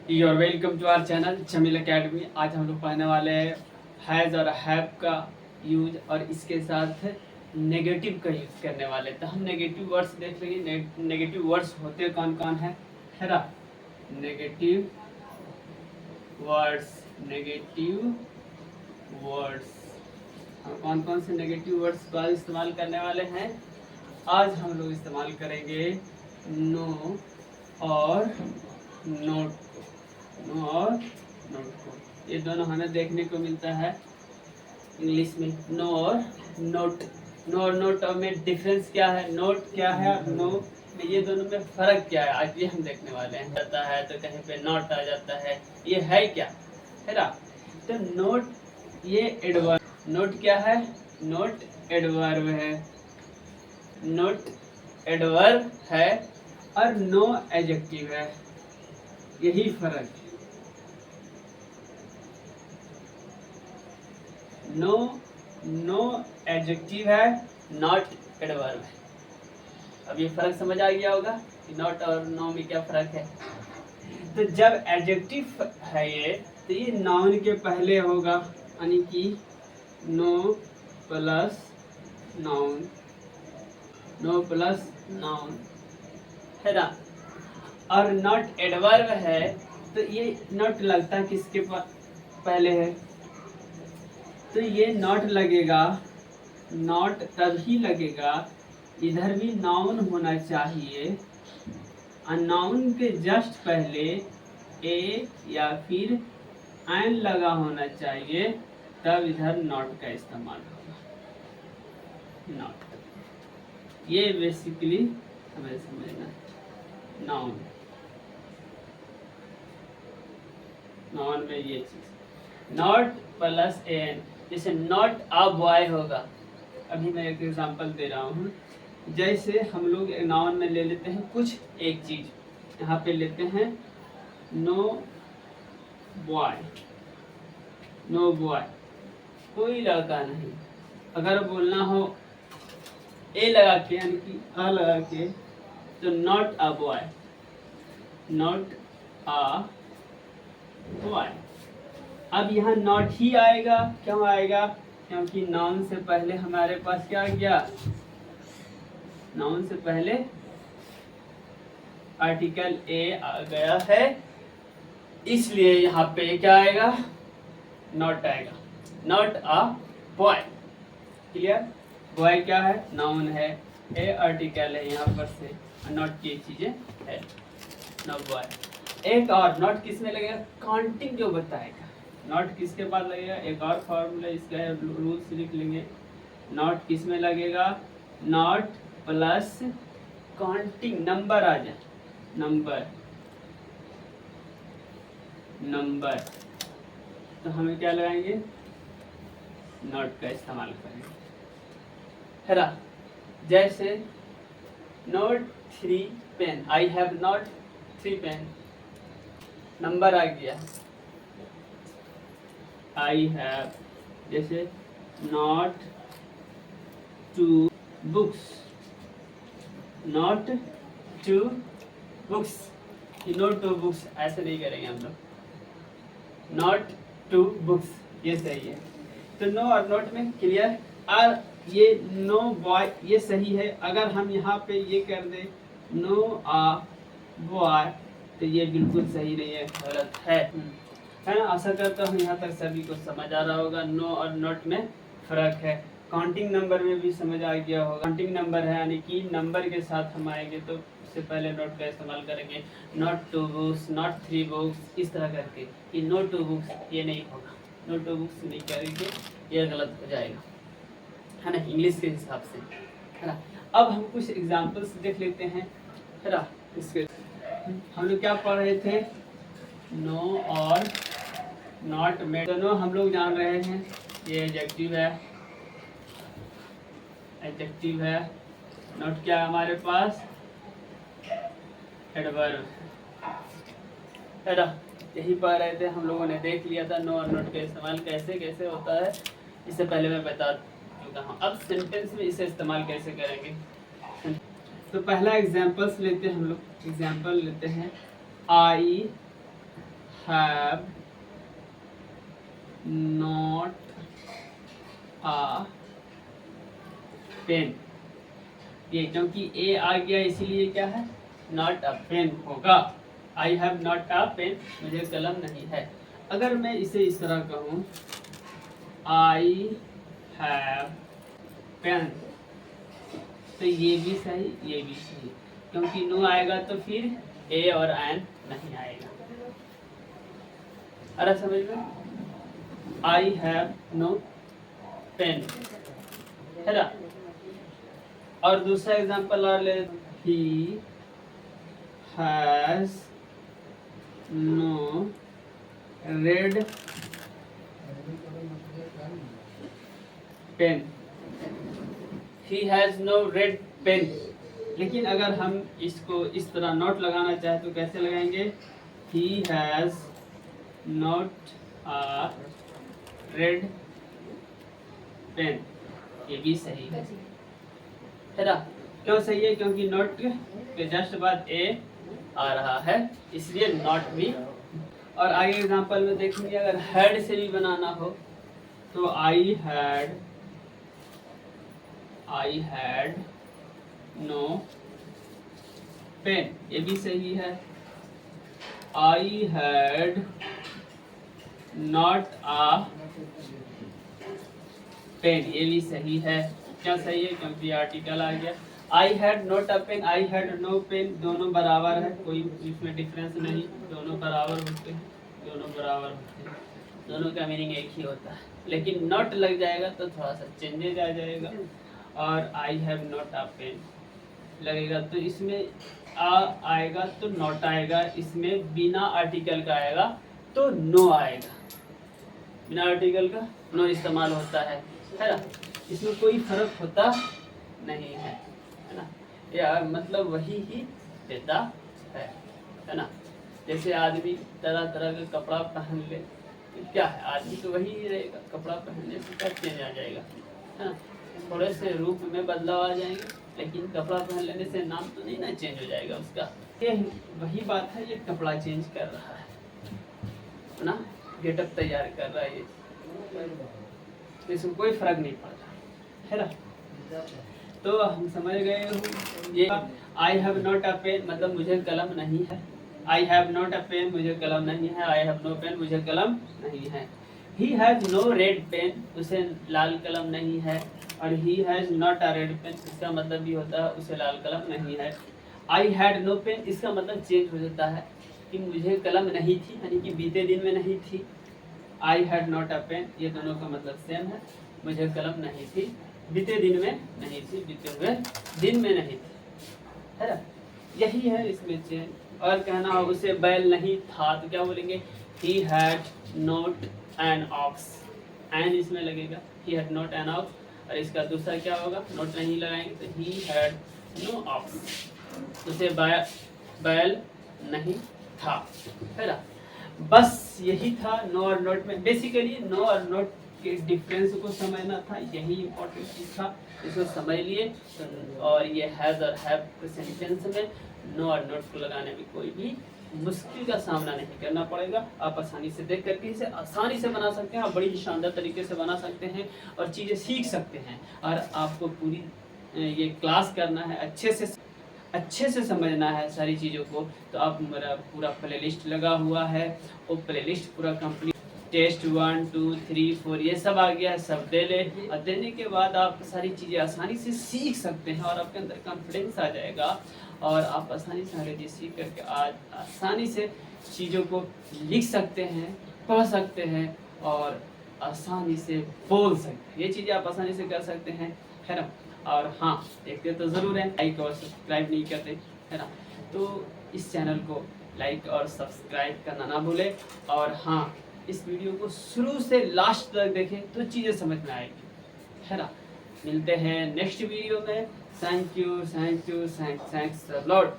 Your welcome to our channel Jameel academy. आज हम लोग पढ़ने वाले हैं हैज़ और हैव का यूज और इसके साथ नेगेटिव का यूज करने वाले। तो हम नेगेटिव वर्ड्स देख लेंगे। नेगेटिव वर्ड्स होते कौन कौन है ना। नेगेटिव वर्ड्स हम कौन कौन से नेगेटिव वर्ड्स का इस्तेमाल करने वाले हैं। आज हम लोग इस्तेमाल करेंगे नो और नोट को। ये दोनों हमें देखने को मिलता है इंग्लिश में, नो और नोट। नो और नोट में डिफरेंस क्या है, नोट क्या है और नो में, ये दोनों में फर्क क्या है, आज ये हम देखने वाले हैं। जाता है तो कहीं पे नोट आ जाता है, ये है क्या है ना। तो नोट ये एडवर्ब, नोट क्या है, नोट एडवर्ब है, नोट एडवर्ब है और नो एडजेक्टिव है। यही फर्क है। नो एडजेक्टिव है, नॉट एडवर्ब है। अब ये फर्क समझ आ गया होगा कि नॉट और नो में क्या फर्क है। तो जब एडजेक्टिव है ये, तो ये नाउन के पहले होगा, यानी कि नो प्लस नाउन है ना। और नॉट एडवर्ब है तो ये नॉट लगता किसके पहले है, तो ये नॉट लगेगा, नॉट तभी लगेगा इधर भी नाउन होना चाहिए, नाउन के जस्ट पहले ए या फिर एन लगा होना चाहिए, तब इधर नॉट का इस्तेमाल होगा। नॉट ये बेसिकली हमें समझना, नाउन में ये चीज नॉट प्लस एन। जैसे नॉट अ बॉय होगा, अभी मैं एक एग्जांपल दे रहा हूँ। जैसे हम लोग नाउन में ले लेते हैं कुछ एक चीज, यहाँ पे लेते हैं नो बॉय, कोई लड़का नहीं। अगर बोलना हो ए लगा के, यानी कि अ लगा के, तो नॉट अ बॉय, अब यहाँ नॉट ही आएगा। क्यों आएगा, क्योंकि नाउन से पहले हमारे पास क्या आ गया, नाउन से पहले आर्टिकल ए आ गया है, इसलिए यहाँ पे क्या आएगा, नॉट आएगा। Not a boy, clear. Boy क्या है, नाउन है, ए आर्टिकल है यहाँ पर से, नॉट की चीजें है, नॉट बॉय। एक और नॉट किस में लगेगा, काउंटिंग जो बताएगा। नॉट किसके बाद लगेगा, एक और फॉर्मूला इसका रूल्स लिख लेंगे। नॉट किस में लगेगा, नॉट प्लस काउंटिंग, नंबर आ जाए, नंबर तो हमें क्या लगाएंगे, नॉट का इस्तेमाल करेंगे, है ना। जैसे note 3 pen, I have not 3 pen, number आ गया, आई हैव। जैसे not 2 books, not 2 books, note 2 books ऐसे नहीं करेंगे हम लोग, नॉट 2 बुक्स, ये सही है। तो नो और नोट में क्लियर। और ये नो बॉय ये सही है। अगर हम यहाँ पे ये कर दे नो आ बॉय, तो ये बिल्कुल सही नहीं है, गलत है ना। आशा करता हूँ यहाँ तक सभी को समझ आ रहा होगा। नो और नोट में फर्क है। काउंटिंग नंबर में भी समझ आ गया होगा। काउंटिंग नंबर है, यानी कि नंबर के साथ हम आएंगे तो उससे पहले नोट का इस्तेमाल करेंगे। नॉट 2 बुक्स, नॉट 3 बुक्स, इस तरह करके। कि नो 2 बुक्स ये नहीं होगा, नो 2 बुक्स नहीं करेंगे, ये गलत हो जाएगा, है ना, इंग्लिश के हिसाब से, है ना। अब हम कुछ एग्जाम्पल्स देख लेते हैं, है ना। इसके हम लोग क्या पढ़ रहे थे, नो और नॉट में दोनों हम लोग जान रहे हैं। ये एडजेक्टिव है, नॉट क्या है हमारे पास, एडवर्ब, है ना। यही पढ़ रहे थे, हम लोगों ने देख लिया था नो और नॉट का इस्तेमाल कैसे कैसे होता है, इससे पहले मैं बता चुका हूँ। अब सेंटेंस में इसे इस्तेमाल कैसे करेंगे। तो पहला एग्जाम्पल्स लेते हैं हम लोग। एग्जाम्पल लेते हैं, I have not a pen. ये क्योंकि ए आ गया इसीलिए क्या है, नॉट अ पेन होगा। I have not a pen, मुझे कलम नहीं है। अगर मैं इसे इस तरह कहूँ, आई हैव पेन, तो ये भी सही, ये भी सही, क्योंकि नो आएगा तो फिर ए और एन नहीं आएगा। अरे समझ में, आई हैव नो पेन है ना। और दूसरा एग्जांपल और ले, he has no red pen. He has no red pen. लेकिन अगर हम इसको इस तरह नोट लगाना चाहे तो कैसे लगाएंगे, he has not a red pen, ये भी सही है ना। क्यों सही है, क्योंकि नोट के जस्ट बाद ए आ रहा है, इसलिए नॉट भी। और आगे एग्जांपल में देखेंगे, अगर हैड से भी बनाना हो तो आई हैड नो पेन, ये भी सही है। I had not a pen, ये भी सही है। क्या सही है, क्योंकि आर्टिकल आ गया। I had not a pen, I had no pen, दोनों बराबर है, कोई इसमें डिफरेंस नहीं, दोनों बराबर होते हैं, दोनों बराबर होते हैं, दोनों का मीनिंग एक ही होता है। लेकिन नॉट लग जाएगा तो थोड़ा सा चेंजेज आ जाएगा। और I have not a pen लगेगा तो इसमें आ आएगा तो नॉट आएगा, इसमें बिना आर्टिकल का आएगा तो नो आएगा। बिना आर्टिकल का नो इस्तेमाल होता है ना। इसमें कोई फर्क होता नहीं है ना, या मतलब वही ही देता है ना। जैसे आदमी तरह तरह का कपड़ा पहन ले, तो क्या है, आदमी तो वही ही रहेगा, कपड़ा पहनने से क्या चेंज आ जाएगा, है ना। थोड़े से रूप में बदलाव आ जाएंगे, लेकिन कपड़ा पहन लेने से नाम तो नहीं ना चेंज हो जाएगा उसका। ये वही बात है, ये कपड़ा चेंज कर रहा है ना, गेटअप तैयार कर रहा है ये, तो इसमें कोई फर्क नहीं पड़ता है ना। तो हम समझ गए हो, ये I have not a pen मतलब मुझे कलम नहीं है। I have not a pen, मुझे कलम नहीं है। आई हैव नो पेन, मुझे कलम नहीं है। He has no red pen, उसे लाल कलम नहीं है। और he has not a red pen, इसका मतलब भी होता है उसे लाल कलम नहीं है। आई हैड नो पेन, इसका मतलब चेंज हो जाता है कि मुझे कलम नहीं थी, यानी कि बीते दिन में नहीं थी। I had not a pen, ये दोनों का मतलब सेम है, मुझे कलम नहीं थी, बीते दिन में नहीं थी, बीते हुए दिन में नहीं थी, है ना। यही है इसमें चेंज। और कहना हो उसे बैल नहीं था तो क्या बोलेंगे, he had not an ox, an इसमें लगेगा, he had not an ox. और इसका दूसरा क्या होगा, नोट नहीं लगाएंगे तो ही हैड नो ऑक्स, उसे बैल नहीं था, है ना। बस यही था नो और नॉट में। बेसिकली नो और नॉट के डिफरेंस को समझना था, यही इम्पोर्टेंट चीज था, इसको समझ लिए। और ये हैज और हैव सेंटेंस में नो और नॉट को लगाने में कोई भी मुश्किल का सामना नहीं करना पड़ेगा। आप आसानी से देख करके इसे आसानी से बना सकते हैं, आप बड़ी शानदार तरीके से बना सकते हैं और चीज़ें सीख सकते हैं। और आपको पूरी ये क्लास करना है, अच्छे से समझना है सारी चीज़ों को, तो आप मेरा पूरा प्लेलिस्ट लगा हुआ है, वो प्लेलिस्ट पूरा कंप्लीट, टेस्ट 1 2 3 4 ये सब आ गया है, सब दे ले। और देने के बाद आप सारी चीज़ें आसानी से सीख सकते हैं और आपके अंदर कॉन्फिडेंस आ जाएगा और आप आसानी से अंग्रेजी सीख करके आज आसानी से चीज़ों को लिख सकते हैं, पढ़ सकते हैं और आसानी से बोल सकते हैं। ये चीज़ें आप आसानी से कर सकते हैं, है ना। और हाँ, देखते तो ज़रूर हैं, लाइक और सब्सक्राइब नहीं करते, है ना। तो इस चैनल को लाइक और सब्सक्राइब करना ना भूलें। और हाँ, इस वीडियो को शुरू से लास्ट तक देखें तो चीज़ें समझ में आएगी, है ना। मिलते हैं नेक्स्ट वीडियो में। Thank you, thanks a lot.